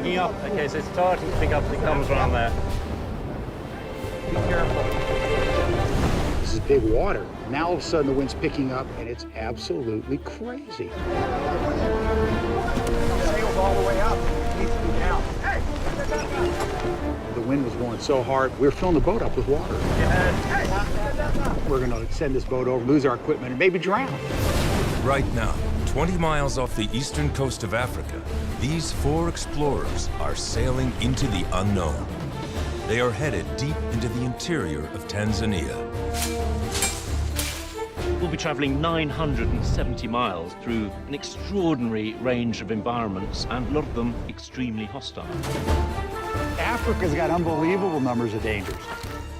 picking up. Okay, so it's starting to pick up as it comes around there. Be careful. This is big water. Now all of a sudden the wind's picking up and it's absolutely crazy. Sails all the way up. It needs to be down. Hey! The wind was blowing so hard, we were filling the boat up with water. We're gonna send this boat over, lose our equipment, and maybe drown. Right now, 20 miles off the eastern coast of Africa, these 4 explorers are sailing into the unknown. They are headed deep into the interior of Tanzania. We'll be traveling 970 miles through an extraordinary range of environments, and a lot of them extremely hostile. Africa's got unbelievable numbers of dangers.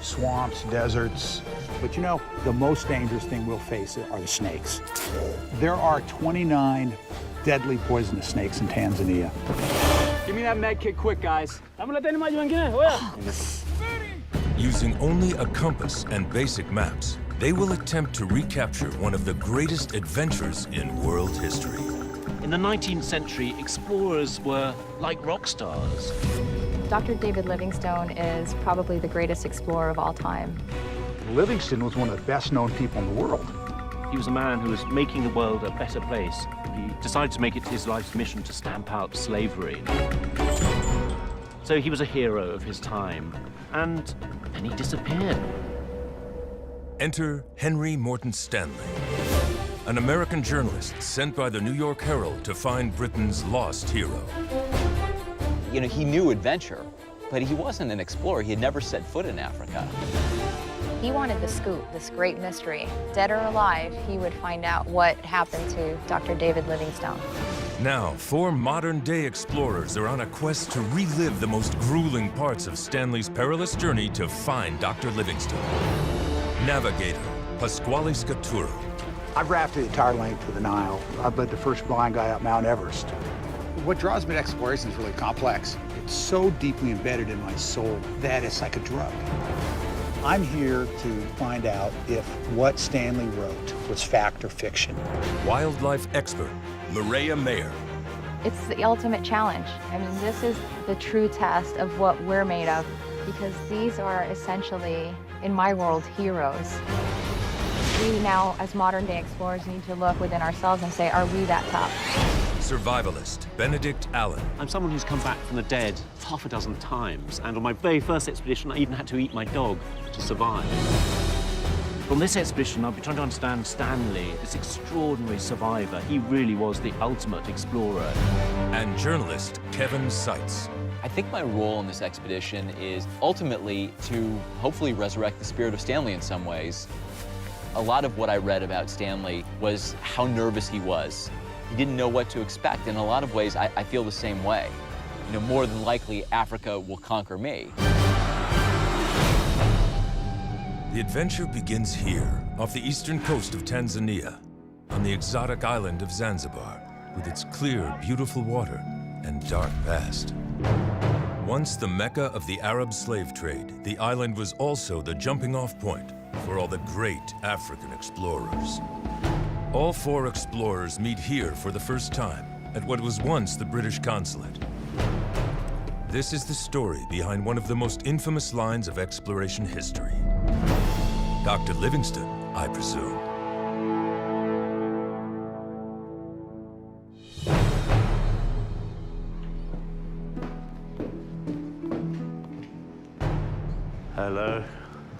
Swamps, deserts. But you know, the most dangerous thing we'll face are the snakes. There are 29 deadly poisonous snakes in Tanzania. Give me that med kit quick, guys. Using only a compass and basic maps, they will attempt to recapture one of the greatest adventures in world history. In the 19th century, explorers were like rock stars. Dr. David Livingstone is probably the greatest explorer of all time. Livingstone was one of the best-known people in the world. He was a man who was making the world a better place. He decided to make it his life's mission to stamp out slavery. So he was a hero of his time, and then he disappeared. Enter Henry Morton Stanley, an American journalist sent by the New York Herald to find Britain's lost hero. You know, he knew adventure, but he wasn't an explorer. He had never set foot in Africa. He wanted the scoop, this great mystery. Dead or alive, he would find out what happened to Dr. David Livingstone. Now, 4 modern-day explorers are on a quest to relive the most grueling parts of Stanley's perilous journey to find Dr. Livingstone. Navigator Pasquale Scaturo. I've rafted the entire length of the Nile. I've led the first blind guy up Mount Everest. What draws me to exploration is really complex. It's so deeply embedded in my soul that it's like a drug. I'm here to find out if what Stanley wrote was fact or fiction. Wildlife expert Maria Mayer. It's the ultimate challenge. I mean, this is the true test of what we're made of, because these are essentially, in my world, heroes. We now, as modern-day explorers, need to look within ourselves and say, are we that tough? Survivalist Benedict Allen. I'm someone who's come back from the dead half a dozen times, and on my very first expedition, I even had to eat my dog to survive. From this expedition, I've been trying to understand Stanley, this extraordinary survivor. He really was the ultimate explorer. And journalist Kevin Seitz. I think my role in this expedition is ultimately to hopefully resurrect the spirit of Stanley in some ways. A lot of what I read about Stanley was how nervous he was. He didn't know what to expect. In a lot of ways, I feel the same way. You know, more than likely, Africa will conquer me. The adventure begins here, off the eastern coast of Tanzania, on the exotic island of Zanzibar, with its clear, beautiful water and dark past. Once the mecca of the Arab slave trade, the island was also the jumping-off point for all the great African explorers. All 4 explorers meet here for the first time at what was once the British consulate. This is the story behind one of the most infamous lines of exploration history. Dr. Livingstone, I presume. Hello,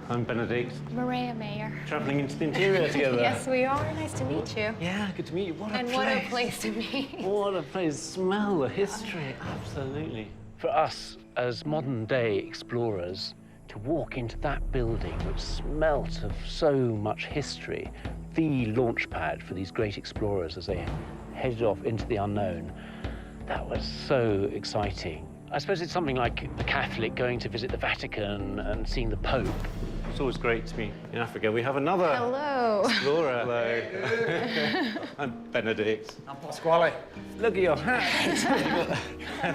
I'm Benedict. Maria Mayer. Traveling into the interior together. Yes, we are. Nice to meet you. Yeah, good to meet you. What a And place. what a place to meet. What a place. Smell the history. Absolutely. For us, as modern-day explorers, to walk into that building which smelt of so much history, the launch pad for these great explorers as they headed off into the unknown, that was so exciting. I suppose it's something like a Catholic going to visit the Vatican and seeing the Pope. It's always great to be in Africa. We have another Hello. explorer. Hello. I'm Benedict. I'm Pasquale. Look at your hat.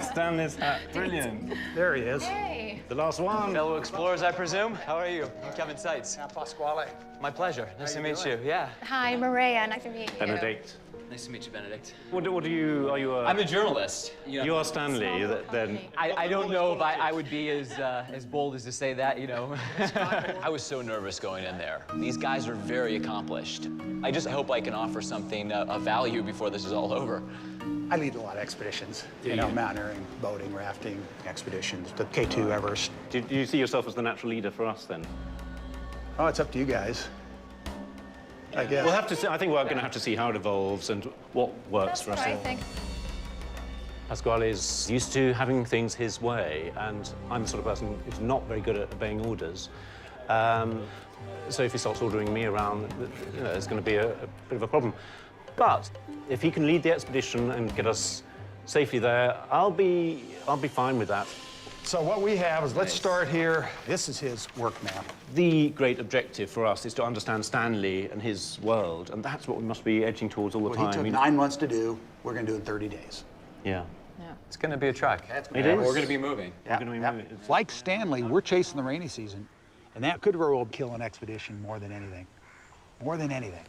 Stanley's hat. Brilliant. There he is. Hey. The last one. Fellow explorers, I presume. How are you? I'm Kevin Seitz. I'm Pasquale. My pleasure. Nice to meet you. Yeah. Hi, Maria. Nice to meet you. Benedict. Nice to meet you, Benedict. What are you? Are you a... I'm a journalist. You are Stanley, then. I don't know if I would be as bold as to say that, you know. I was so nervous going in there. These guys are very accomplished. I just hope I can offer something of value before this is all over. I lead a lot of expeditions, you know, mountaineering, boating, rafting expeditions, the K2 Everest. Do you see yourself as the natural leader for us, then? Oh, it's up to you guys, I guess. We'll have to see. I think we're going to have to see how it evolves and what works for us. That's what I think. Pasquale is used to having things his way, and I'm the sort of person who's not very good at obeying orders. So if he starts ordering me around, you know, there's going to be a bit of a problem. But if he can lead the expedition and get us safely there, I'll be fine with that. So what we have is, let's start here. This is his work map. The great objective for us is to understand Stanley and his world, and that's what we must be edging towards all the What time. he took 9 months to do, we're going to do in 30 days. Yeah. It's going to be a trek. It is. We're going to be moving. Yeah, gonna be yeah. moving. Like Stanley, we're chasing the rainy season, and that could very well kill an expedition more than anything. More than anything.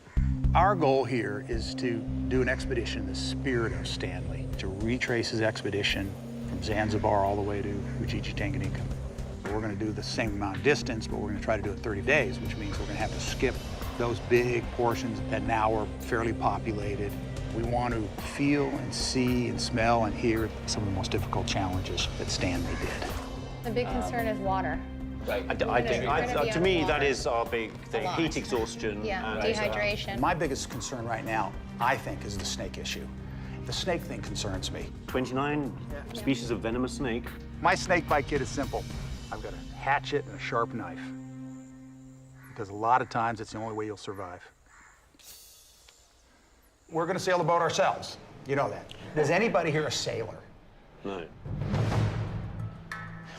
Our goal here is to do an expedition in the spirit of Stanley, to retrace his expedition from Zanzibar all the way to Ujiji, Tanganyika. We're going to do the same amount of distance, but we're going to try to do it in 30 days, which means we're going to have to skip those big portions that now are fairly populated. We want to feel and see and smell and hear some of the most difficult challenges that Stanley did. The big concern is water. Right. I think, You're gonna be to me, that underwater. is our big thing. lot. Heat exhaustion. Yeah, and, dehydration. My biggest concern right now, I think, is the snake issue. The snake thing concerns me. 29 species of venomous snake. My snake bite kit is simple. I've got a hatchet and a sharp knife. Because a lot of times it's the only way you'll survive. We're going to sail the boat ourselves. You know that. Is anybody here a sailor? No.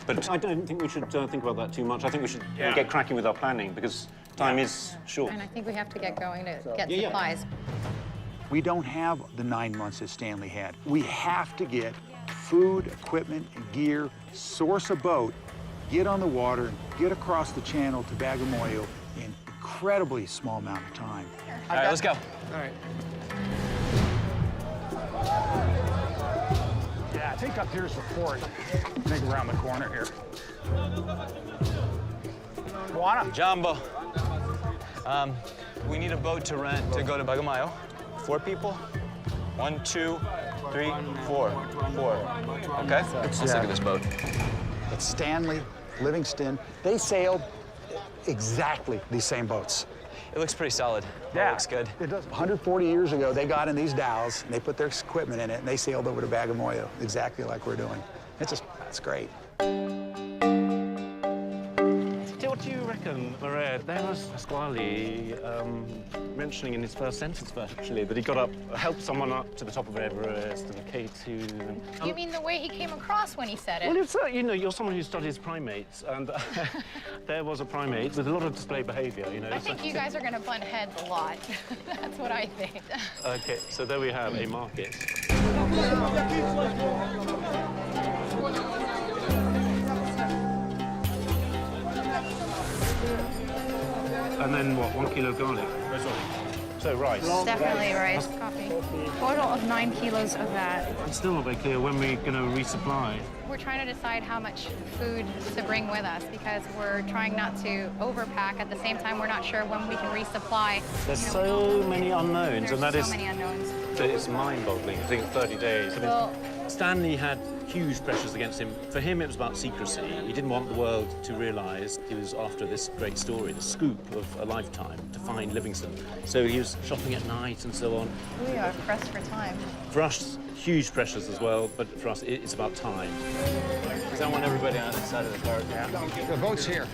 But I don't think we should think about that too much. I think we should get cracking with our planning, because time is short. And I think we have to get going to get Yeah, yeah. supplies. We don't have the 9 months that Stanley had. We have to get food, equipment, and gear, source a boat, get on the water, and get across the channel to Bagamoyo in an incredibly small amount of time. All right, let's go. Yeah, I think up here's the port. I think around the corner here. Juana? Jumbo. We need a boat to rent to go to Bagamoyo. 4 people? 1, 2, 3, 4. 4. Okay? Let's look at this boat. It's Stanley, Livingston. They sailed exactly these same boats. It looks pretty solid. It looks good. It does. 140 years ago, they got in these dhows, and they put their equipment in it, and they sailed over to Bagamoyo, exactly like we're doing. It's great. What do you reckon, Maria? There was Pasquale mentioning in his first sentence, actually, that he got up, helped someone up to the top of Everest and K2. And, You mean the way he came across when he said it? well, it's, you know, you're someone who studies primates, and there was a primate with a lot of display behavior, you know. I think you guys are going to butt heads a lot. That's what I think. Okay, so there we have a market. And then what, 1 kilo of garlic? Oh, sorry. So rice. Definitely rice, coffee. Total of 9 kilos of that. It's still not very clear when we're going to resupply. We're trying to decide how much food to bring with us because we're trying not to overpack. At the same time, we're not sure when we can resupply. There's You know, so many unknowns, there's and that so is many unknowns. it's mind-boggling. I think 30 days. I mean, Well- Stanley had huge pressures against him. For him, it was about secrecy. He didn't want the world to realise he was after this great story, the scoop of a lifetime, to find Livingston. So he was shopping at night and so on. We are pressed for time. For us, huge pressures as well, but for us, it's about time. Because I want everybody on this side of the cart. The boat's here.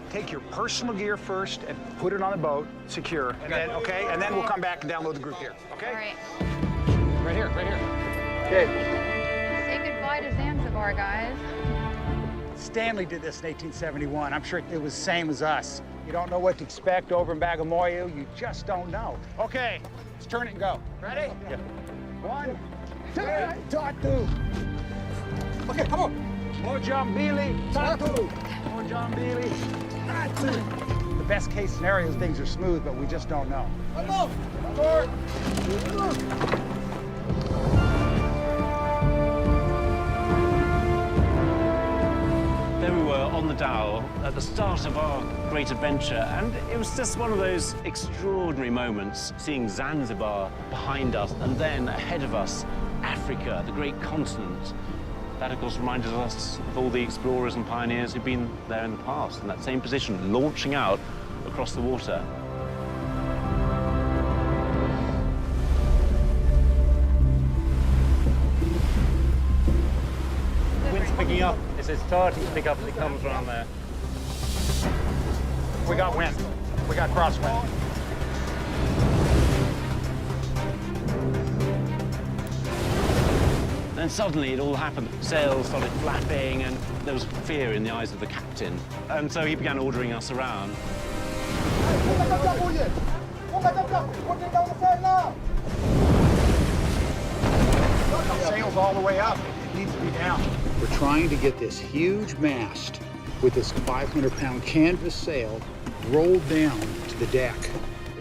Take your personal gear first and put it on the boat, secure, and then, okay? And then we'll come back and download the group here, okay? All right. Right here, right here. Okay. Say goodbye to Zanzibar, guys. Stanley did this in 1871. I'm sure it was the same as us. You don't know what to expect over in Bagamoyo. You just don't know. Okay, let's turn it and go. Ready? Yeah. 1, 2, tatu. Okay, come on. Mojambili, tatu. Mojambili, tatu. The best case scenario, things are smooth, but we just don't know. There we were on the dhow at the start of our great adventure, and it was just one of those extraordinary moments, seeing Zanzibar behind us, and then ahead of us, Africa, the great continent. That, of course, reminded us of all the explorers and pioneers who've been there in the past, in that same position, launching out across the water. Wind's picking up. It's starting to pick up as it comes around there. We got wind. We got crosswind. Then suddenly it all happened. Sails started flapping, and there was fear in the eyes of the captain. And so he began ordering us around. Sails all the way up. It needs to be down. We're trying to get this huge mast with this 500-pound canvas sail rolled down to the deck.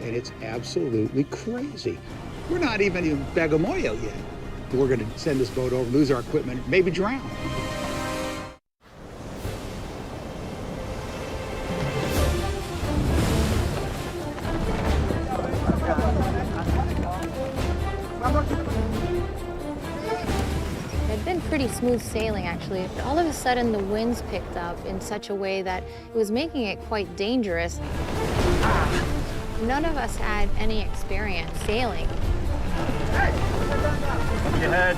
And it's absolutely crazy. We're not even in Bagamoyo yet. We're going to send this boat over, lose our equipment, maybe drown. It'd been pretty smooth sailing, actually. All of a sudden, the winds picked up in such a way that it was making it quite dangerous. None of us had any experience sailing. Your head.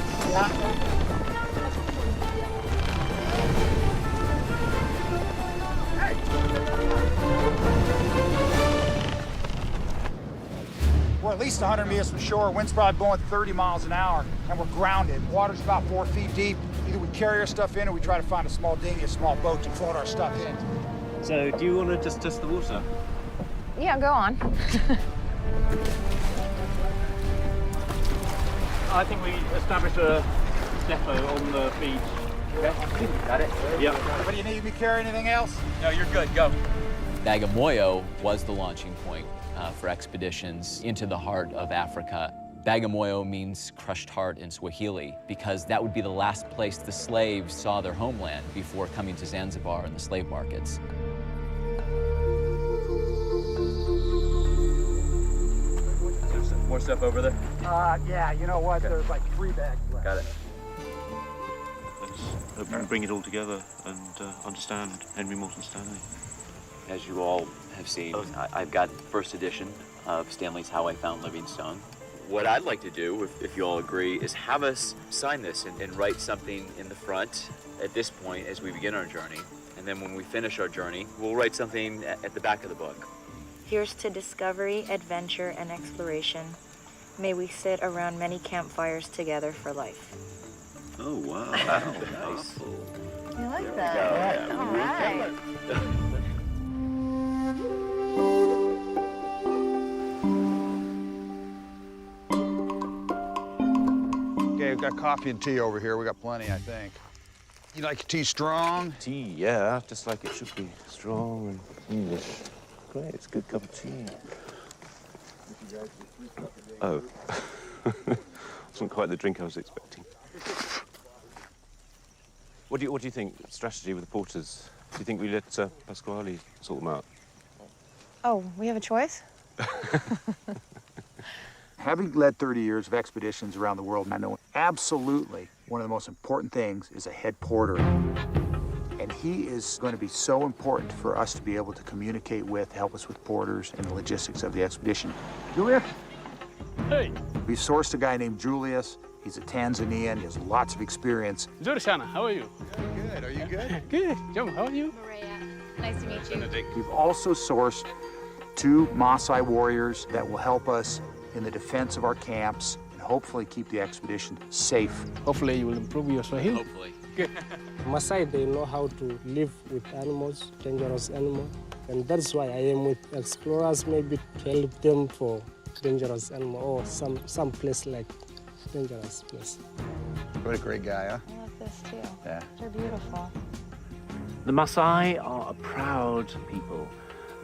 We're at least 100 meters from shore. Wind's probably blowing 30 miles an hour, and we're grounded. Water's about 4 feet deep. Either we carry our stuff in, or we try to find a small dinghy, a small boat to float our stuff in. So do you want to just test the water? Yeah, go on. I think we established a depot on the beach. Okay, got it? Yeah. What do you need me to carry? Anything else? No, you're good, go. Bagamoyo was the launching point for expeditions into the heart of Africa. Bagamoyo means crushed heart in Swahili because that would be the last place the slaves saw their homeland before coming to Zanzibar and the slave markets. More stuff over there? Yeah, you know what? There's like 3 bags left. Got it. Let's hope we can bring it all together and understand Henry Morton Stanley. As you all have seen, I've got first edition of Stanley's How I Found Livingstone. What I'd like to do, if you all agree, is have us sign this and write something in the front at this point as we begin our journey. And then when we finish our journey, we'll write something at the back of the book. Here's to discovery, adventure, and exploration. May we sit around many campfires together for life. Oh, wow. Nice. You like that? Yeah, all right. Okay, we've got coffee and tea over here. We got plenty, I think. You like your tea strong? Tea, yeah, just like it should be. Strong and English. Great, it's a good cup of tea. Oh. Wasn't quite the drink I was expecting. What do you think? Strategy with the porters? Do you think we let Pasquale sort them out? Oh, we have a choice? Having led 30 years of expeditions around the world, I know absolutely one of the most important things is a head porter. And he is going to be so important for us to be able to communicate with, help us with porters and the logistics of the expedition. Julius? Hey. We sourced a guy named Julius. He's a Tanzanian. He has lots of experience. Zurshana, how are you? Good. Are you good? Good. John, how are you? Maria, nice to meet you. We've also sourced 2 Maasai warriors that will help us in the defense of our camps and hopefully keep the expedition safe. Hopefully you will improve your Swahili. Hopefully. Maasai, they know how to live with animals, dangerous animals, and that's why I am with explorers, maybe to help them for dangerous animal or some place like dangerous place. What a great guy, huh? I love this too. Yeah. They're beautiful. The Maasai are a proud people.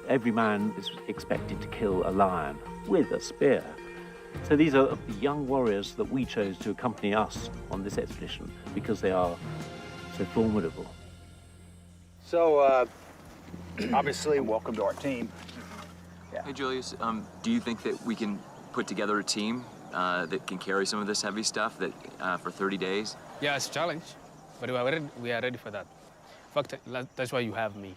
Every man is expected to kill a lion with a spear. So these are the young warriors that we chose to accompany us on this expedition because they are so formidable. So, obviously, welcome to our team. Yeah. Hey, Julius, do you think that we can put together a team that can carry some of this heavy stuff that for 30 days? Yeah, it's a challenge, but we are ready for that. In fact, that's why you have me.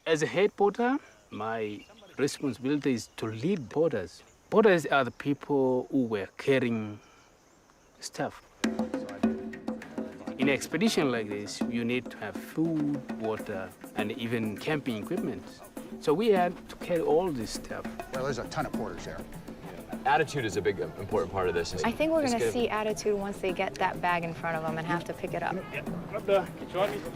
As a head porter, my responsibility is to lead porters. Porters are the people who were carrying stuff. In an expedition like this, you need to have food, water, and even camping equipment. So we had to carry all this stuff. Well, there's a ton of porters there. Attitude is a big, important part of this. I think we're going to see attitude once they get that bag in front of them and have to pick it up.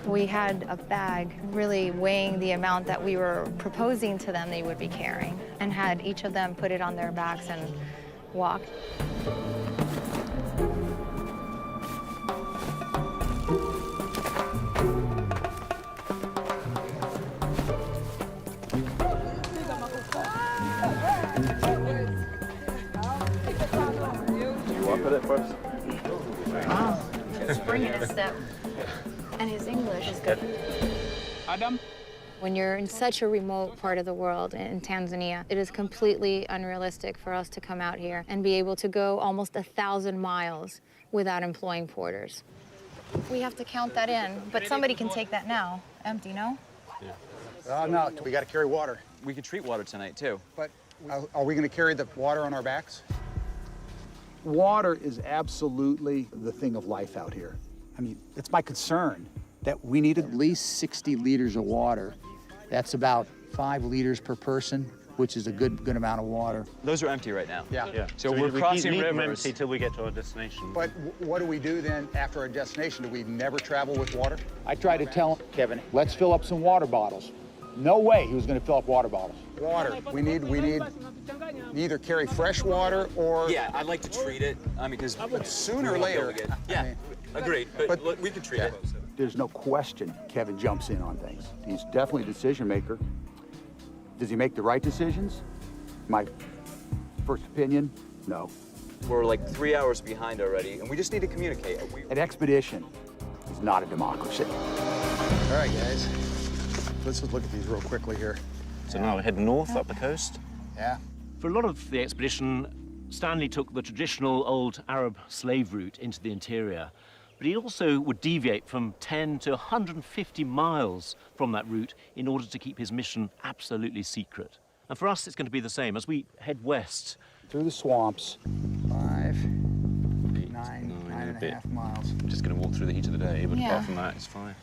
We had a bag really weighing the amount that we were proposing to them they would be carrying, and had each of them put it on their backs and walk. At it first. Wow, spring in his step. And his English is good. Adam? When you're in such a remote part of the world, in Tanzania, it is completely unrealistic for us to come out here and be able to go almost 1,000 miles without employing porters. We have to count that in, but somebody can take that now. Empty, no? Yeah. No, we got to carry water. We could treat water tonight, too. But are we going to carry the water on our backs? Water is absolutely the thing of life out here. I mean, it's my concern that we need at least 60 liters of water. That's about 5 liters per person, which is a good amount of water. Those are empty right now. Yeah. So we're crossing leave them rivers. empty till we get to our destination. But what do we do then after our destination? Do we never travel with water? I tried to tell Kevin, let's fill up some water bottles. No way he was going to fill up water bottles. Water. We need either carry fresh water or... Yeah, I'd like to treat it, because... But sooner or later... Yeah, agreed, but we can treat it. There's no question Kevin jumps in on things. He's definitely a decision maker. Does he make the right decisions? My first opinion, no. We're like 3 hours behind already, and we just need to communicate. An expedition is not a democracy. All right, guys. Let's just look at these real quickly here. So now we're heading north up the coast. Yeah. For a lot of the expedition, Stanley took the traditional old Arab slave route into the interior, but he also would deviate from 10 to 150 miles from that route in order to keep his mission absolutely secret. And for us, it's going to be the same as we head west. Through the swamps. 5, 9 and a half miles. I'm just going to walk through the heat of the day, but Yeah. apart from that, it's fine.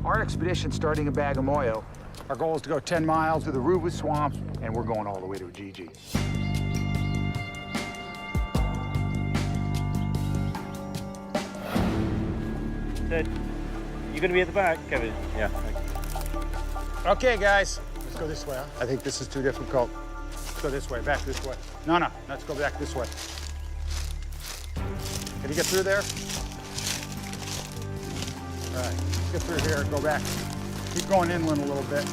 Our expedition starting in Bagamoyo. Our goal is to go 10 miles to the Ruvu swamps, and we're going all the way to Ujiji. You're going to be at the back, Kevin? Yeah. Okay, guys. Let's go this way, huh? I think this is too difficult. Let's go this way, back this way. No, let's go back this way. Can you get through there? All right, let's get through here, go back. Keep going inland a little bit.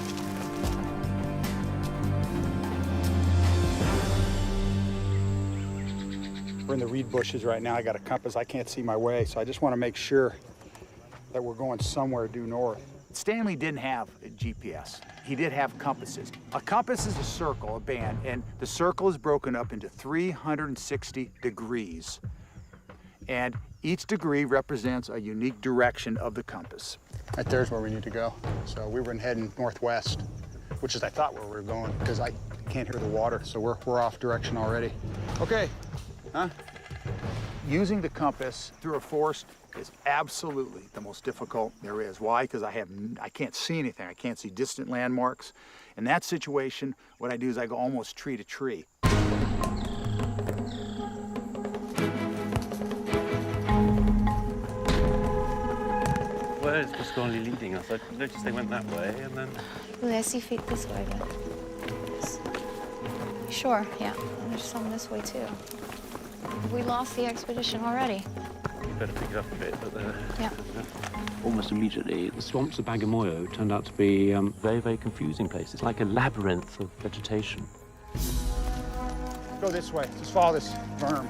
We're in the reed bushes right now. I got a compass. I can't see my way, so I just want to make sure that we're going somewhere due north. Stanley didn't have a GPS. He did have compasses. A compass is a circle, a band, and the circle is broken up into 360 degrees. And each degree represents a unique direction of the compass. Right there's where we need to go. So we were heading northwest, which is I thought where we were going because I can't hear the water, so we're off direction already. Okay, huh? Using the compass through a forest is absolutely the most difficult there is. Why? Because I can't see anything. I can't see distant landmarks. In that situation, what I do is I go almost tree to tree. Where is Pasquale leading us? I noticed they went that way, and then... Well, I see feet this way again. Sure, yeah. And there's some this way, too. We lost the expedition already. You better pick it up a bit. But Yeah. almost immediately, the swamps of Bagamoyo turned out to be a very, very confusing place. It's like a labyrinth of vegetation. Go this way. Just follow this berm.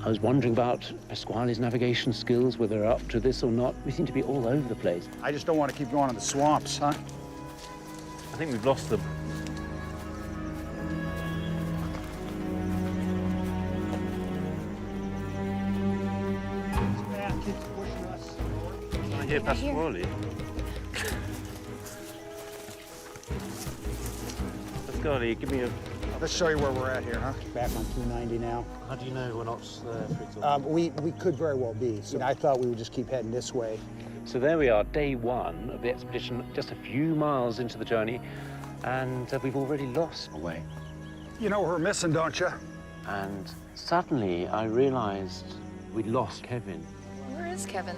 I was wondering about Pasquale's navigation skills, whether they're up to this or not. We seem to be all over the place. I just don't want to keep going in the swamps, huh? I think we've lost them. Man keeps pushing us. I hear Pasquale. Pasquale, give me a... Let's show you where we're at here, huh? Back on 290 now. How do you know we're not there, for example? We could very well be. So I thought we would just keep heading this way. So there we are, day one of the expedition, just a few miles into the journey, and we've already lost our way. You know what we're missing, don't you? And suddenly I realized we'd lost Kevin. Where is Kevin?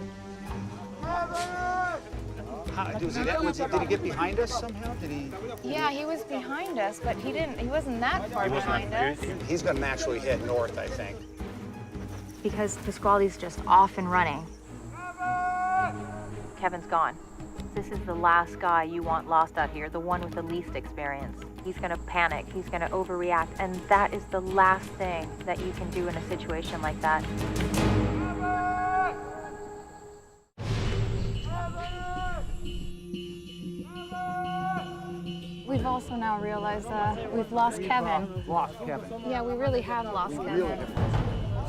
Did he get behind us somehow? Did he? Yeah, he was behind us, but he wasn't that far behind us. He's gonna naturally head north, I think. Because Pasquale's just off and running. Kevin's gone. This is the last guy you want lost out here, the one with the least experience. He's gonna panic, he's gonna overreact, and that is the last thing that you can do in a situation like that. We've also now realized we've lost Kevin. Lost Kevin. Yeah, we really have lost Kevin. Really have.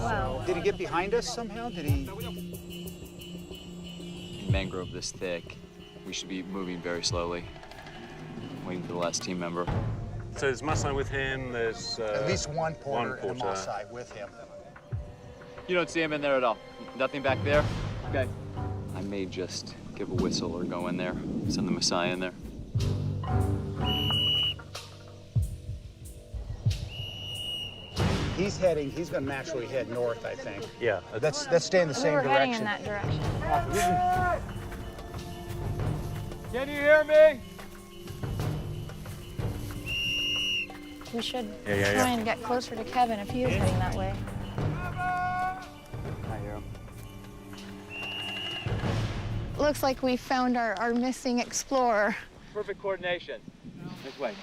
Wow. Did he get behind us somehow? Did he? Mangrove this thick, we should be moving very slowly, waiting for the last team member. So there's Masai with him, there's... At least one porter and a Maasai with him. You don't see him in there at all? Nothing back there? Okay. I may just give a whistle or go in there, send the Maasai in there. He's gonna naturally head north, I think. Yeah. Let's stay in the same We were heading direction. in that direction. Can you hear me? We should Yeah. try and get closer to Kevin if he is heading that way. I hear him. Looks like we found our missing explorer. Perfect coordination. This way.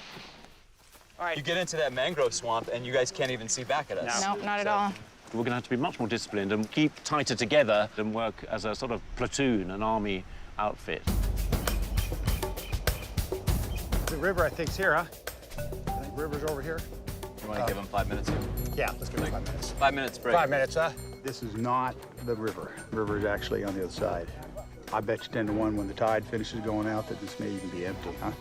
All right. You get into that mangrove swamp and you guys can't even see back at us. No, not at all. We're going to have to be much more disciplined and keep tighter together and work as a sort of platoon, an army outfit. The river, I think, is here, huh? I think the river's over here. You want to give them 5 minutes here? Yeah, let's give it 5 minutes. 5 minutes break. 5 minutes, huh? This is not the river. The river is actually on the other side. I bet you 10 to 1 when the tide finishes going out that this may even be empty, huh?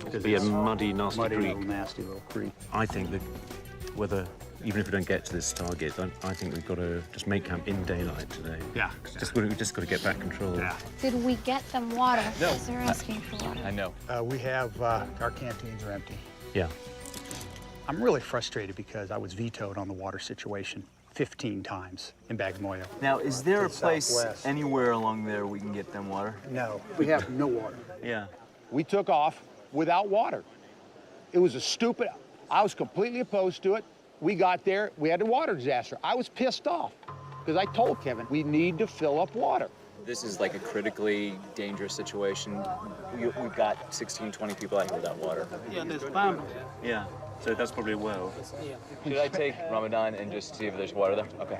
It'll be a muddy, nasty muddy, creek. Little nasty little creek. I think that whether, even if we don't get to this target, I think we've got to just make camp in daylight today. Yeah. We've just got to get back control. Yeah. Did we get them water? No. Yes, they're asking for water. I know. We have, our canteens are empty. Yeah. I'm really frustrated because I was vetoed on the water situation 15 times in Bagamoyo. Now, is there a To the place southwest. anywhere along there we can get them water? No, we have no water. Yeah. We took off without water. It was I was completely opposed to it. We got there, we had a water disaster. I was pissed off because I told Kevin, we need to fill up water. This is like a critically dangerous situation. We've got 16, 20 people out here without water. Yeah, there's farm. Yeah. So that's probably a well. Should I take Ramadan and just see if there's water there? Okay.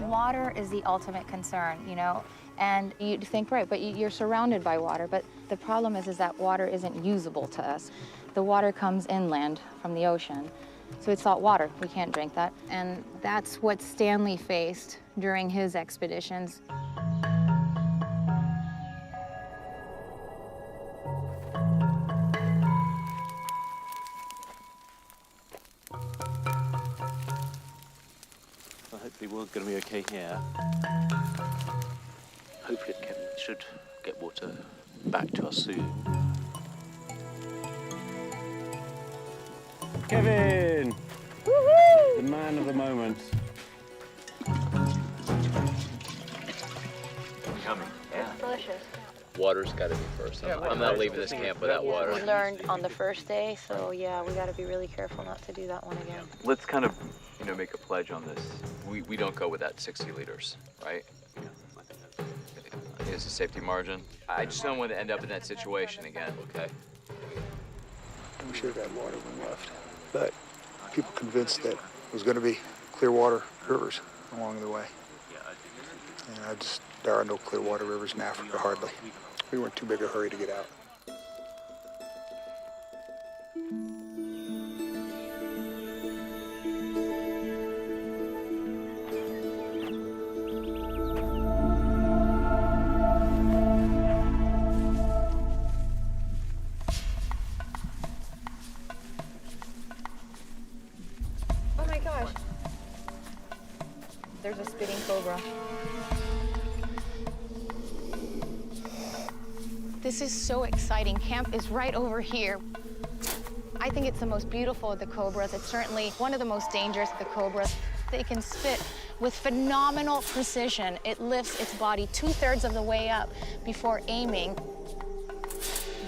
Water is the ultimate concern, you know? And you think, right, but you're surrounded by water. But the problem is that water isn't usable to us. The water comes inland from the ocean. So it's salt water. We can't drink that. And that's what Stanley faced during his expeditions. Well, hopefully we're going to be okay here. Hopefully Kevin should get water back to us soon. Kevin! Woohoo! The man of the moment. Coming. Yeah. Delicious. Water's got to be first. I'm not leaving this camp without water. We learned on the first day, so yeah, we got to be really careful not to do that one again. Let's kind of, make a pledge on this. We don't go without 60 liters, right? I think it's a safety margin. I just don't want to end up in that situation again, okay? We should have had water when we left, but people convinced that it was going to be clear water rivers along the way. And there are no clear water rivers in Africa, hardly. We weren't too big a hurry to get out. Oh my gosh. There's a spitting cobra. This is so exciting. Camp is right over here. I think it's the most beautiful of the cobras. It's certainly one of the most dangerous of the cobras. They can spit with phenomenal precision. It lifts its body 2/3 of the way up before aiming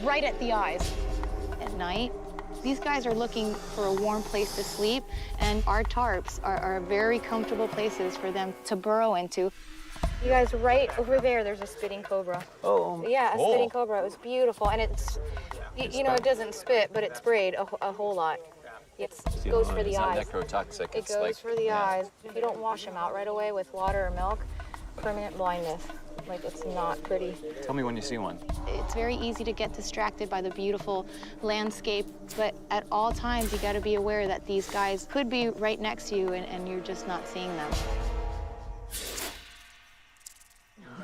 right at the eyes. At night, these guys are looking for a warm place to sleep, and our tarps are very comfortable places for them to burrow into. You guys, right over there's a spitting cobra. Oh. Yeah, a spitting cobra. It was beautiful, and it's, it doesn't spit, but it sprayed a whole lot. It goes for the eyes. It's not necrotoxic. It goes for the eyes. If you don't wash them out right away with water or milk, permanent blindness. Like, it's not pretty. Tell me when you see one. It's very easy to get distracted by the beautiful landscape, but at all times you got to be aware that these guys could be right next to you and you're just not seeing them.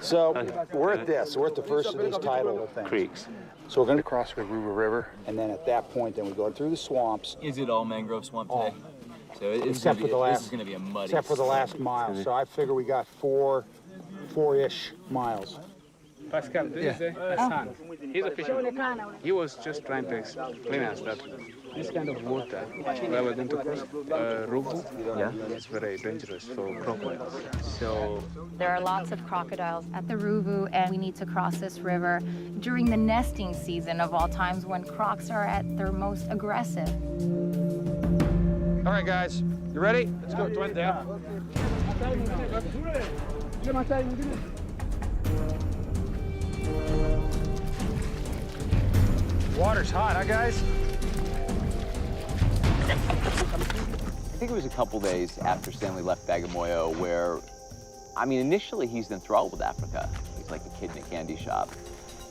So we're at the first of these tidal creeks. So we're going to cross the Ruba River, and then at that point, then we go through the swamps. Is it all mangrove swamp today? So Except for the last, this is going to be a muddy. Except for the last mile. So I figure we got four-ish miles. Pascal, this is Hassan. He's a fisherman. He was just trying to explain us that this kind of water, where we're going to cross Rubu, is very dangerous for crocodiles. So there are lots of crocodiles at the Ruvu, and we need to cross this river during the nesting season of all times, when crocs are at their most aggressive. All right, guys, you ready? Let's go. Water's hot, huh, guys? I think it was a couple days after Stanley left Bagamoyo where, initially he's enthralled with Africa. He's like a kid in a candy shop.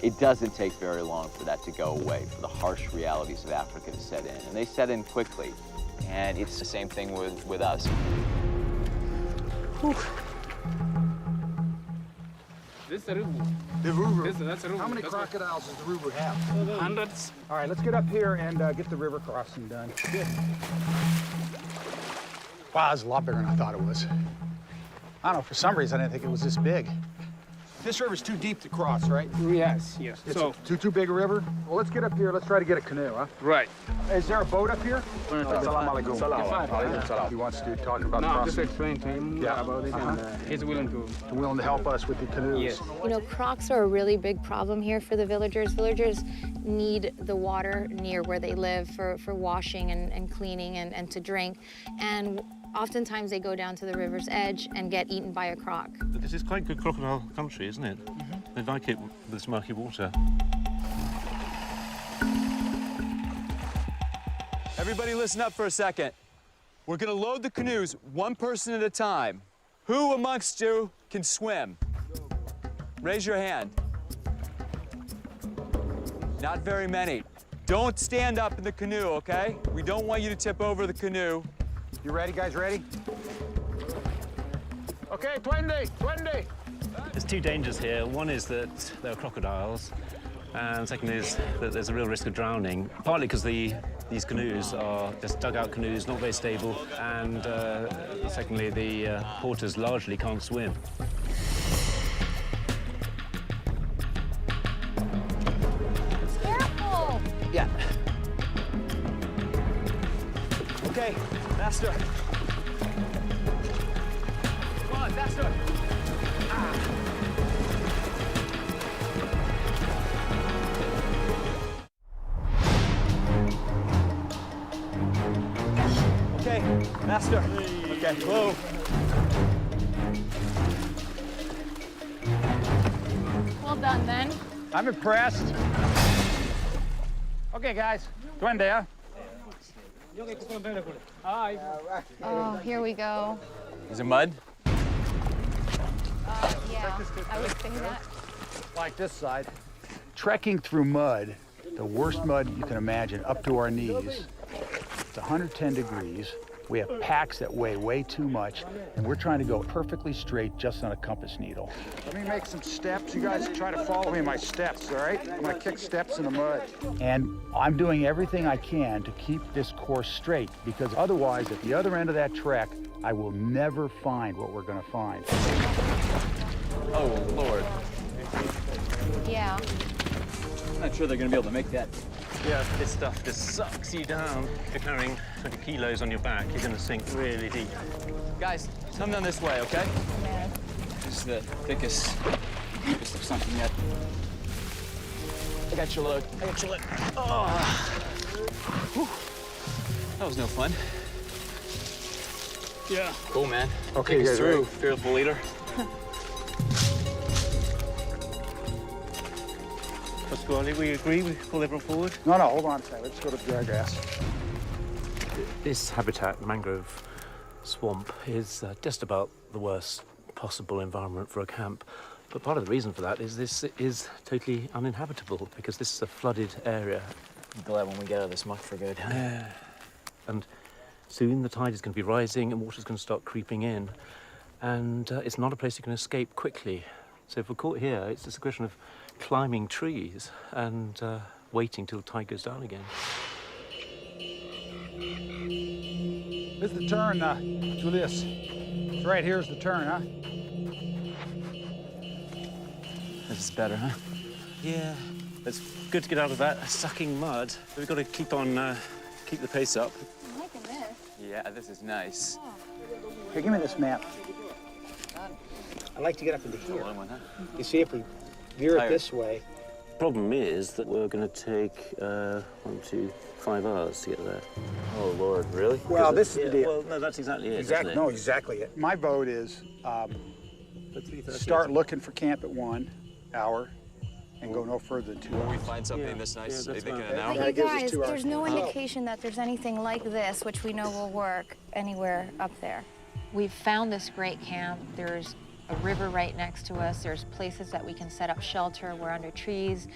It doesn't take very long for that to go away, for the harsh realities of Africa to set in. And they set in quickly. And it's the same thing with us. Whew. This is the Rubu. The Rubu. That's a Rubu. How many crocodiles does the Rubu have? Hundreds. All right, let's get up here and get the river crossing done. Wow, that's a lot bigger than I thought it was. I don't know, for some reason I didn't think it was this big. This river's too deep to cross, right? Yes. It's too big a river? Well, let's get up here. Let's try to get a canoe, huh? Right. Is there a boat up here? He wants to talk about crossing. Just explain to him about it, and he's willing to help us with the canoes. Yes. Crocs are a really big problem here for the villagers. Villagers need the water near where they live for washing and cleaning and to drink. And oftentimes they go down to the river's edge and get eaten by a croc. This is quite good crocodile country, isn't it? They like it with this murky water. Everybody listen up for a second. We're gonna load the canoes one person at a time. Who amongst you can swim? Raise your hand. Not very many. Don't stand up in the canoe, okay? We don't want you to tip over the canoe. You ready, guys, ready? Okay, 20. There's two dangers here. One is that there are crocodiles, and second is that there's a real risk of drowning, partly because these canoes are just dugout canoes, not very stable, and secondly, the porters largely can't swim. Careful! Yeah. Okay, faster. Come on, faster. Okay, master. Okay, whoa. Well done, then. I'm impressed. Okay, guys. Duende. Oh, here we go. Is it mud? Yeah, I would say that. Like this side. Trekking through mud, the worst mud you can imagine, up to our knees. It's 110 degrees. We have packs that weigh way too much, and we're trying to go perfectly straight just on a compass needle. Let me make some steps. You guys try to follow me in my steps, all right? I'm gonna kick steps in the mud. And I'm doing everything I can to keep this course straight, because otherwise, at the other end of that trek, I will never find what we're gonna find. Oh, Lord. Yeah. I'm not sure they're gonna be able to make that. Yeah, this stuff just sucks you down. If you're carrying 20 kilos on your back, you're going to sink really deep. Guys, come down this way, okay? Yeah. This is the thickest, deepest of something yet. I got your load. I got your load. Oh. Whew. That was no fun. Yeah. Cool, man. Okay, Take us guys, through, ready? fearful leader. Pasquale, we agree? We pull everyone forward? No, hold on a second. Let's go to the dry grass. This habitat, mangrove swamp, is just about the worst possible environment for a camp. But part of the reason for that is this is totally uninhabitable because this is a flooded area. I'm glad when we get out of this muck for good. And soon the tide is going to be rising and water's going to start creeping in. And it's not a place you can escape quickly. So if we're caught here, it's just a question of climbing trees and waiting till the tide goes down again. This is the turn, Julius. It's right here's the turn, huh? This is better, huh? Yeah, it's good to get out of that sucking mud. We've got to keep on, keep the pace up. I'm liking this. Yeah, this is nice. Here, give me this map. I like to get up into It's a here. long one, huh? You see, if we veer it Tired. this way. Problem is that we're going to take 5 hours to get there. Oh, Lord, really? Well, this is the deal. Well, no, that's exactly it. Exactly. Isn't it? No, exactly it. My vote is start looking for camp at 1 hour and go no further than 2 When we hours. find something Yeah, this nice, yeah, they that's think in fine. an hour? But That you gives us guys, 2 hours. there's no indication that there's anything like this, which we know will work anywhere up there. We've found this great camp. There's a river right next to us. There's places that we can set up shelter. We're under trees.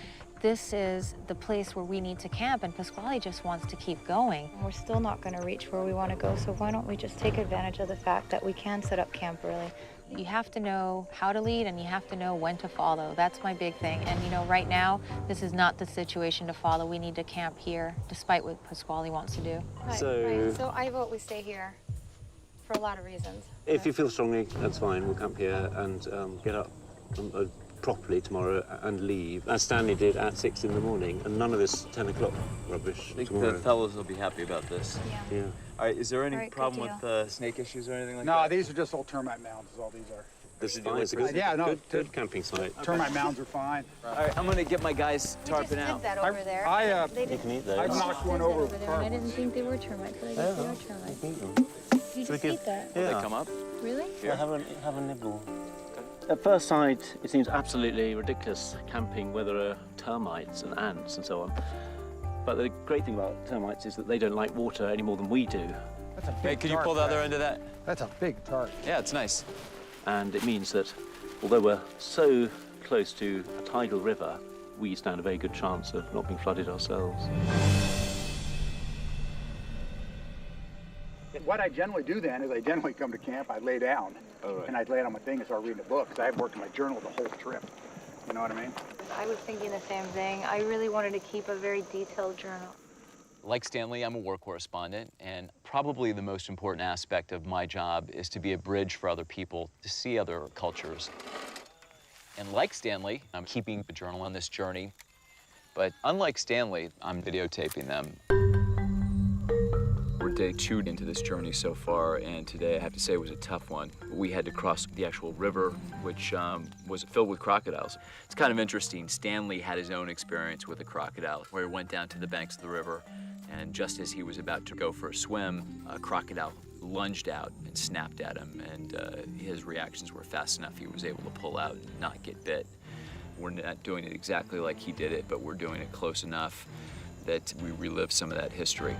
This is the place where we need to camp, and Pasquale just wants to keep going. We're still not going to reach where we want to go, so why don't we just take advantage of the fact that we can set up camp early? You have to know how to lead, and you have to know when to follow. That's my big thing. And you know, right now, this is not the situation to follow. We need to camp here, despite what Pasquale wants to do. So I vote we stay here for a lot of reasons. if you feel strongly, that's fine. We'll camp here and get up properly tomorrow and leave, as Stanley did at 6 in the morning, and none of this 10 o'clock rubbish I think tomorrow. the fellows will be happy about this. Yeah. All right, is there any All right, good problem deal. with snake issues or anything like No, that? these are just old termite mounds, is all these are. This is Did you fine. look It's a for good, Yeah, no, good camping site. Termite mounds are fine. All right, I'm gonna get my guys We just tarping out. did that over there. I You can eat those. I've knocked one over with there, and I carbons. didn't think they were termites, but I guess they are termites. Eat them. You Should we just give- eat that? Will Yeah. they come up? Really? Yeah, have a nibble. At first sight, it seems absolutely ridiculous camping where there are termites and ants and so on. But the great thing about termites is that they don't like water any more than we do. That's a big Hey, can you tart, pull the other Brad. end of that? That's a big tart. Yeah, it's nice. And it means that although we're so close to a tidal river, we stand a very good chance of not being flooded ourselves. What I generally do then is I generally come to camp, I lay down, and I'd lay down my thing and start reading a book, because I have worked in my journal the whole trip. You know what I mean? I was thinking the same thing. I really wanted to keep a very detailed journal. Like Stanley, I'm a war correspondent, and probably the most important aspect of my job is to be a bridge for other people to see other cultures. And like Stanley, I'm keeping a journal on this journey. But unlike Stanley, I'm videotaping them. We're day 2 into this journey so far, and today I have to say was a tough one. We had to cross the actual river, which was filled with crocodiles. It's kind of interesting. Stanley had his own experience with a crocodile, where he went down to the banks of the river And just as he was about to go for a swim, a crocodile lunged out and snapped at him, and his reactions were fast enough. He was able to pull out and not get bit. We're not doing it exactly like he did it, but we're doing it close enough that we relive some of that history.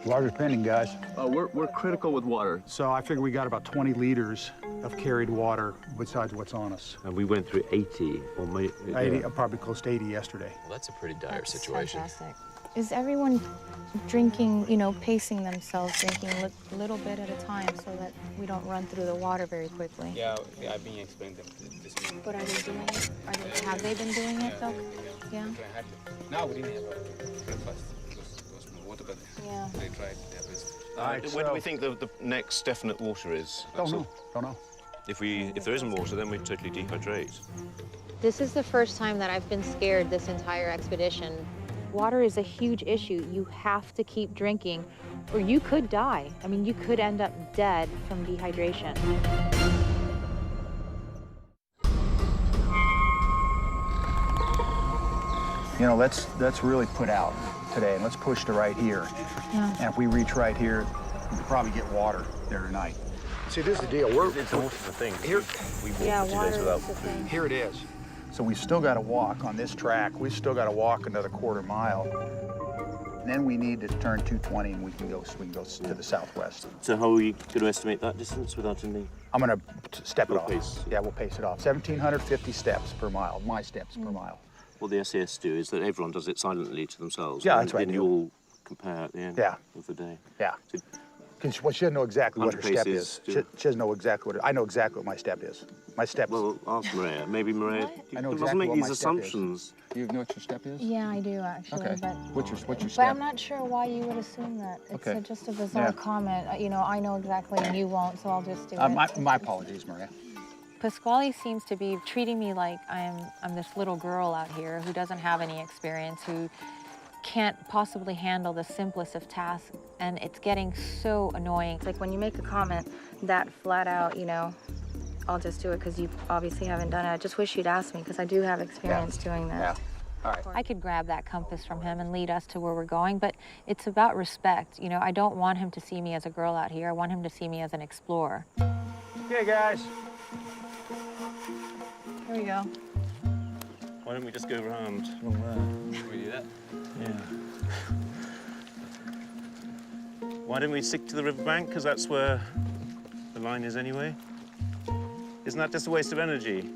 Water's pending, guys. We're critical with water. So I figure we got about 20 liters of carried water besides what's on us. And we went through 80 or maybe 80, probably close to 80 yesterday. Well, that's a pretty dire situation. Fantastic. Is everyone drinking, you know, pacing themselves, drinking a little bit at a time so that we don't run through the water very quickly? Yeah, I've been explaining them this morning. But are they doing it? Have they been doing it though? Yeah. No, we didn't have a breakfast. Water, but yeah. They tried their best. Where do we think the next definite water is? Don't know. Don't know. If there isn't water, then we totally dehydrate. This is the first time that I've been scared this entire expedition. Water is a huge issue. You have to keep drinking or you could die. I mean, you could end up dead from dehydration. You know, let's really put out today and let's push to right here. Yeah. And if we reach right here, we could probably get water there tonight. See, this is the deal. It's the thing. Here, we walked 2 days without food. Here it is. So we've still got to walk on this track. We've still got to walk another quarter mile. And then we need to turn 220 and we can go to the southwest. So how are we going to estimate that distance without any? I'm going to step it off. Pace. Yeah, we'll pace it off. 1,750 steps per mile, my steps per mile. What the SAS do is that everyone does it silently to themselves. Yeah, that's right. Then you all compare at the end of the day. Yeah. Because she doesn't know exactly what her step is. She doesn't know exactly what I know exactly what my step is. My step. Well, ask Maria. Maybe Maria. I know doesn't exactly make what these my assumptions. step is. You know what your step is? Yeah, I do actually. Okay. But What's your But step? I'm not sure why you would assume that. It's Okay. just a bizarre comment. You know, I know exactly and you won't, so I'll just do it. My apologies, Maria. Pasquale seems to be treating me like I'm this little girl out here who doesn't have any experience, who can't possibly handle the simplest of tasks, and it's getting so annoying. It's like when you make a comment that flat out, you know, I'll just do it because you obviously haven't done it. I just wish you'd asked me because I do have experience doing this. Yeah. All right. I could grab that compass from him and lead us to where we're going, but it's about respect. You know, I don't want him to see me as a girl out here. I want him to see me as an explorer. Okay, guys. Here we go. Why don't we just go around? Can we do that? Yeah. Why don't we stick to the riverbank? Because that's where the line is anyway. Isn't that just a waste of energy?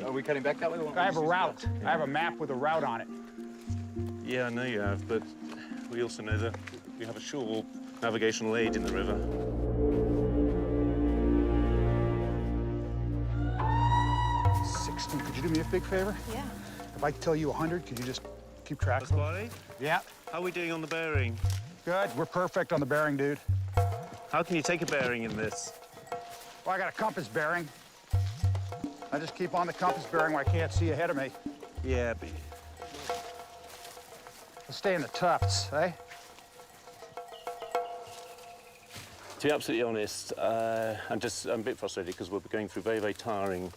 Are we cutting back that way? I have a route. I have a map with a route on it. Yeah, I know you have, but we also know that we have a shore navigational aid in the river. Could you do me a big favor? Yeah. If I tell you 100, could you just keep track of them? Pasquale? Yeah. How are we doing on the bearing? Good. We're perfect on the bearing, dude. How can you take a bearing in this? Well, I got a compass bearing. I just keep on the compass bearing where I can't see ahead of me. Yeah, but... I'll stay in the tufts, eh? To be absolutely honest, I'm a bit frustrated because we'll be going through very, very tiring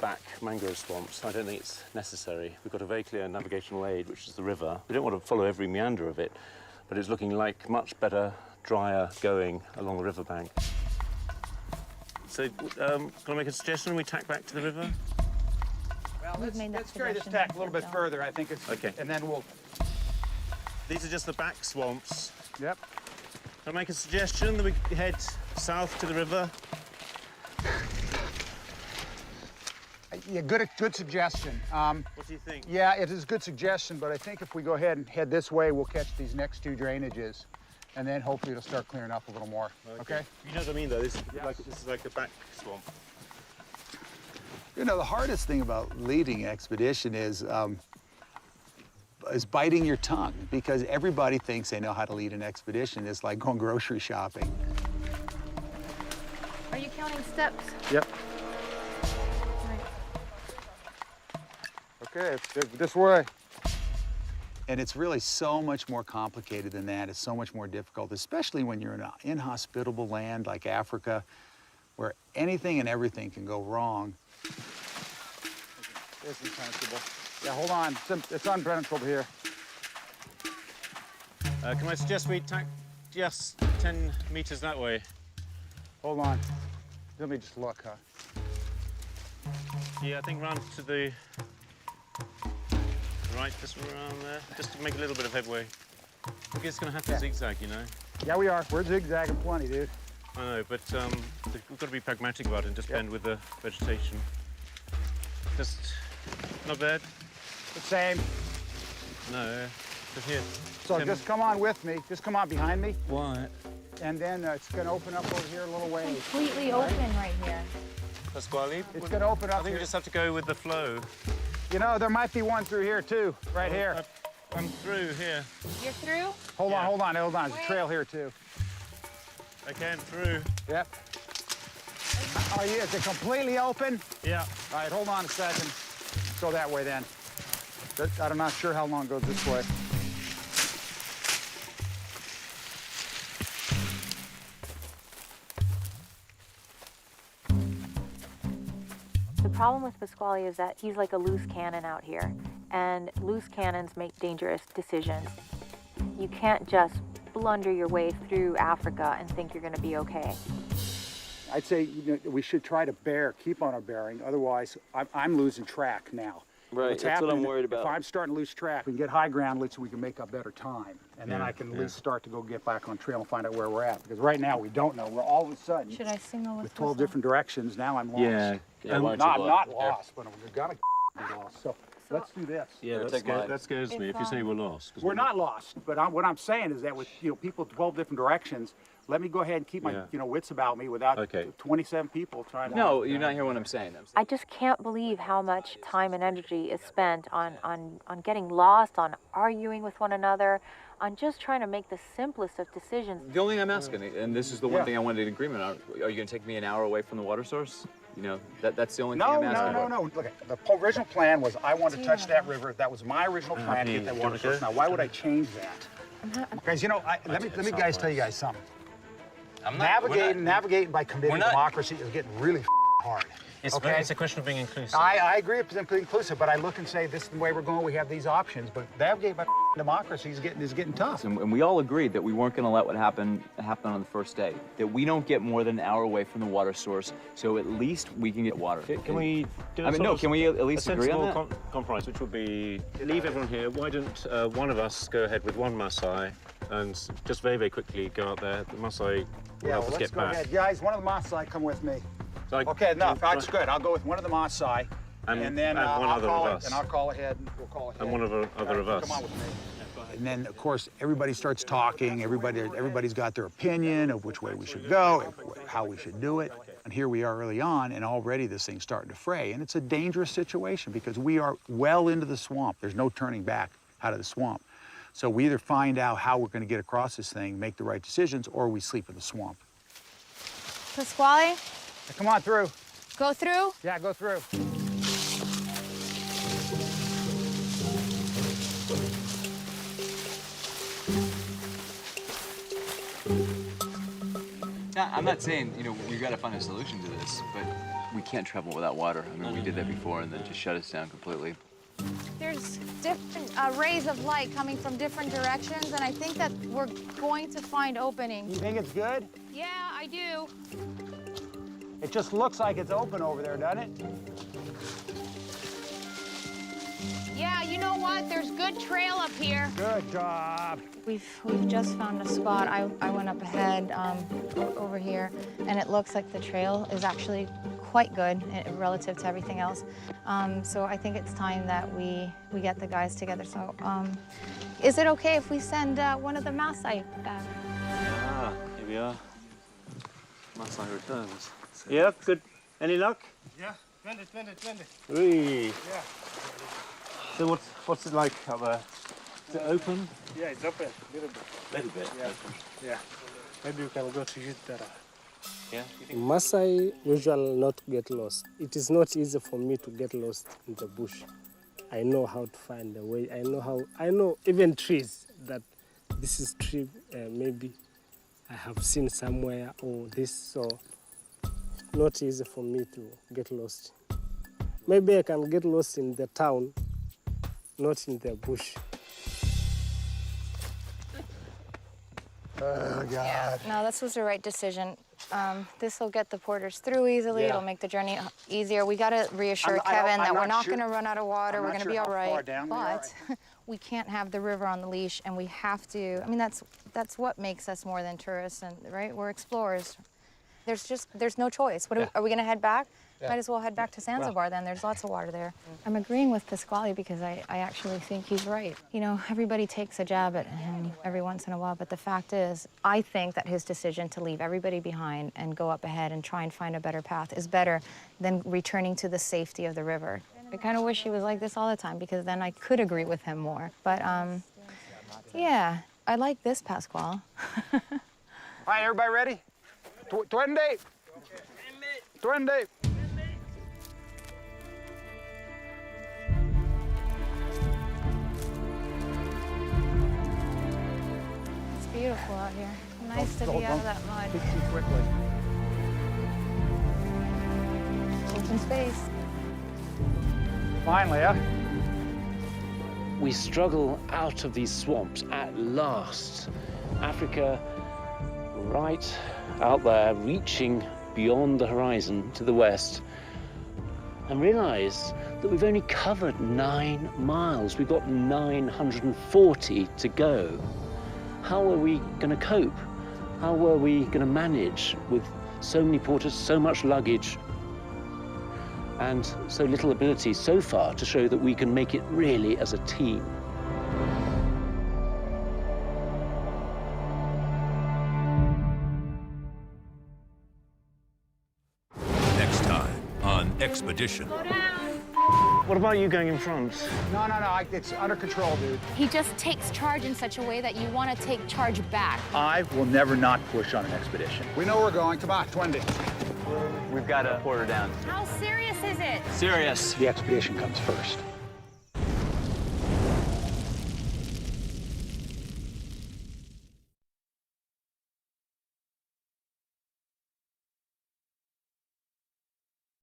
back mangrove swamps. I don't think it's necessary. We've got a very clear navigational aid, which is the river. We don't want to follow every meander of it, but it's looking like much better, drier going along the riverbank. So, can I make a suggestion? We tack back to the river? Well, let's carry this tack a little bit further. I think it's... Okay. And then we'll... These are just the back swamps. Yep. Can I make a suggestion that we head south to the river? Yeah, good suggestion. What do you think? Yeah, it is a good suggestion, but I think if we go ahead and head this way, we'll catch these next two drainages, and then hopefully it'll start clearing up a little more. Okay? You know what I mean, though? This is like a back swamp. You know, the hardest thing about leading an expedition is biting your tongue, because everybody thinks they know how to lead an expedition. It's like going grocery shopping. Are you counting steps? Yep. Okay, this way. And it's really so much more complicated than that. It's so much more difficult, especially when you're in an inhospitable land like Africa, where anything and everything can go wrong. It's impenetrable. Yeah, hold on. It's unpenetrable here. Can I suggest we tack just 10 meters that way? Hold on. Let me just look, huh? Yeah, I think round to the right, just around there, just to make a little bit of headway. We're just going to have to zigzag, you know. Yeah, we are. We're zigzagging plenty, dude. I know, but we've got to be pragmatic about it and just bend with the vegetation. Just not bad. The same. No, just here. So just come on with me. Just come on behind me. Why? And then it's going to open up over here a little way. Completely open right here. Pasquale? It's going to open up I think we just have to go with the flow. You know, there might be one through here, too, right here. I'm through here. You're through? Hold on. There's a trail here, too. Okay, I'm through. Yep. Are you? Is it completely open? Yeah. All right, hold on a second. Let's go that way then. I'm not sure how long it goes this way. The problem with Pasquale is that he's like a loose cannon out here, and loose cannons make dangerous decisions. You can't just blunder your way through Africa and think you're going to be okay. I'd say we should try to keep on our bearing. Otherwise, I'm losing track now. Right, that's what I'm worried about. If I'm starting to lose track, we can get high ground, so we can make up better time. And then I can at least start to get back on trail and find out where we're at. Because right now, we don't know. We're all of a sudden, Should I signal with 12 different directions, now I'm lost. Yeah. I'm not lost, but we're going to be lost. So let's do this. Yeah, that scares me if you say we're lost. We're not lost, but what I'm saying is that with people 12 different directions, let me go ahead and keep my wits about me without 27 people trying to... No, you're not hearing what I'm saying. I just can't believe how much time and energy is spent on getting lost, on arguing with one another, on just trying to make the simplest of decisions. The only thing I'm asking, and this is the one thing I wanted an agreement on, are you going to take me an hour away from the water source? You know, that's the only thing I'm asking. No. Look, the original plan was I wanted to touch that river. That was my original plan to get that water source. Now, why would I change that? Guys, let me guys tell you guys something. Navigating by committing democracy is getting really hard. It's a question of being inclusive. I agree it's inclusive, but I look and say this is the way we're going. We have these options, but navigating by democracy is getting tough. And we all agreed that we weren't going to let what happened on the first day. That we don't get more than an hour away from the water source, so at least we can get water. Can we do can we at least agree on that? Compromise, which would be leave everyone here. Why don't one of us go ahead with one Maasai and just very quickly go out there. The Maasai will help us get back. Ahead. Guys, one of the Maasai come with me. So okay, enough. That's good. I'll go with one of the Maasai, and then I'll call ahead. We'll call ahead. And one of us. Come on with me. And then, of course, everybody starts talking. Everybody's got their opinion of which way we should go, how we should do it. And here we are early on, and already this thing's starting to fray. And it's a dangerous situation because we are well into the swamp. There's no turning back out of the swamp. So we either find out how we're going to get across this thing, make the right decisions, or we sleep in the swamp. Pasquale? Come on through. Go through? Yeah, go through. I'm not saying, we've got to find a solution to this, but we can't travel without water. I mean, we did that before and then just shut us down completely. There's different rays of light coming from different directions, and I think that we're going to find openings. You think it's good? Yeah, I do. It just looks like it's open over there, doesn't it? Yeah, you know what? There's good trail up here. Good job. We've just found a spot. I went up ahead over here, and it looks like the trail is actually quite good relative to everything else. So I think it's time that we get the guys together. So is it okay if we send one of the Maasai back? Ah, here we are. Maasai returns. Yeah, good. Any luck? Yeah, 20. Whee. Yeah. So what's it like up there? Is it open? Yeah, it's open, a little bit. Little bit. Yeah. Open. Yeah. Maybe you can go to use that. Yeah. Maasai usually not get lost. It is not easy for me to get lost in the bush. I know how to find a way. I know even trees that this is tree maybe I have seen somewhere or this. So not easy for me to get lost. Maybe I can get lost in the town, not in the bush. Oh, God. Yeah. No, this was the right decision. This will get the porters through easily. Yeah. It'll make the journey easier. We got to reassure Kevin that we're not going to run out of water. We're going to be all right. But we can't have the river on the leash, and we have to. I mean, that's what makes us more than tourists, and right? We're explorers. There's no choice. Are we going to head back? Yeah. Might as well head back to Zanzibar then. There's lots of water there. I'm agreeing with Pasquale because I actually think he's right. You know, everybody takes a jab at him every once in a while, but the fact is, I think that his decision to leave everybody behind and go up ahead and try and find a better path is better than returning to the safety of the river. I kind of wish he was like this all the time because then I could agree with him more. But, yeah, I like this, Pasquale. All right, everybody ready? Duende! Duende! Beautiful out here. Nice to be out of that mud. Too quickly. Open space. Finally, huh? We struggle out of these swamps at last. Africa right out there, reaching beyond the horizon to the west, and realize that we've only covered 9 miles. We've got 940 to go. How are we going to cope? How are we going to manage with so many porters, so much luggage, and so little ability so far to show that we can make it really as a team? Next time on Expedition. What about you going in front? No, it's under control, dude. He just takes charge in such a way that you want to take charge back. I will never not push on an expedition. We know we're going. Come on, Duende. We've got a porter down. How serious is it? Serious. The expedition comes first.